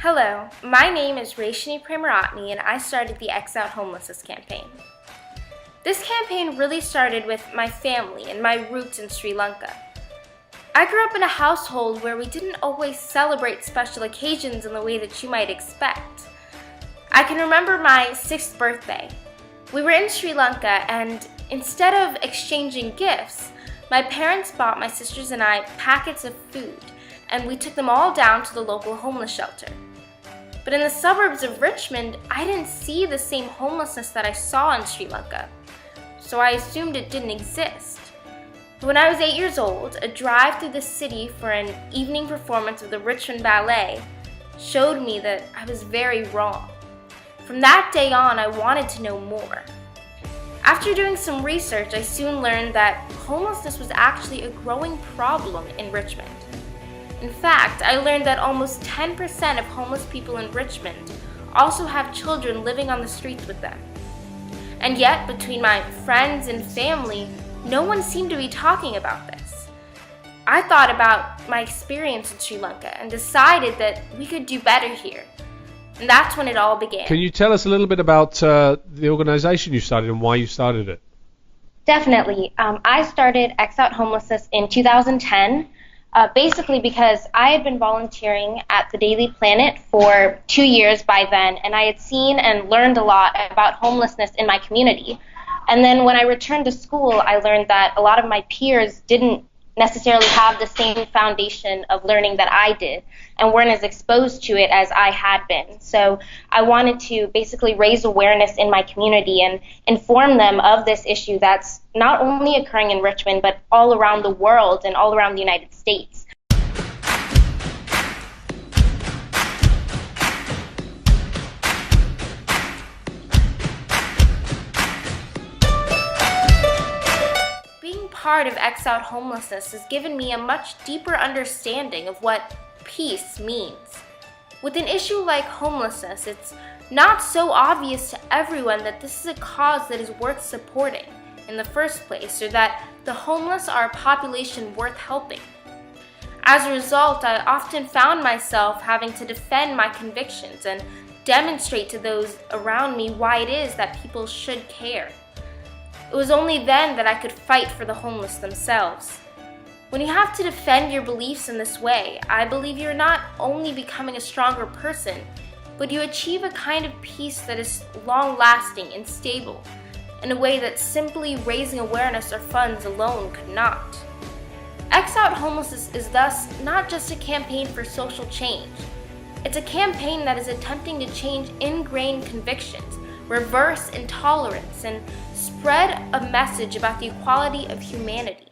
Hello, my name is Reshini Premaratne and I started the X-Out Homelessness campaign. This campaign really started with my family and my roots in Sri Lanka. I grew up in a household where we didn't always celebrate special occasions in the way that you might expect. I can remember my 6th birthday. We were in Sri Lanka and instead of exchanging gifts, my parents bought my sisters and I packets of food and we took them all down to the local homeless shelter. But in the suburbs of Richmond, I didn't see the same homelessness that I saw in Sri Lanka, so I assumed it didn't exist. But when I was 8 years old, a drive through the city for an evening performance of the Richmond Ballet showed me that I was very wrong. From that day on, I wanted to know more. After doing some research, I soon learned that homelessness was actually a growing problem in Richmond. In fact, I learned that almost 10% of homeless people in Richmond also have children living on the streets with them. And yet, between my friends and family, no one seemed to be talking about this. I thought about my experience in Sri Lanka and decided that we could do better here. And that's when it all began. Can you tell us a little bit about the organization you started and why you started it? Definitely. I started X-Out Homelessness in 2010. Basically because I had been volunteering at the Daily Planet for 2 years by then, and I had seen and learned a lot about homelessness in my community. And then when I returned to school, I learned that a lot of my peers didn't necessarily have the same foundation of learning that I did and weren't as exposed to it as I had been. So I wanted to basically raise awareness in my community and inform them of this issue that's not only occurring in Richmond, but all around the world and all around the United States. Part of X-Out Homelessness has given me a much deeper understanding of what peace means. With an issue like homelessness, it's not so obvious to everyone that this is a cause that is worth supporting in the first place, or that the homeless are a population worth helping. As a result, I often found myself having to defend my convictions and demonstrate to those around me why it is that people should care. It was only then that I could fight for the homeless themselves. When you have to defend your beliefs in this way, I believe you're not only becoming a stronger person, but you achieve a kind of peace that is long-lasting and stable, in a way that simply raising awareness or funds alone could not. X-Out Homelessness is thus not just a campaign for social change. It's a campaign that is attempting to change ingrained convictions, reverse intolerance, and spread a message about the equality of humanity.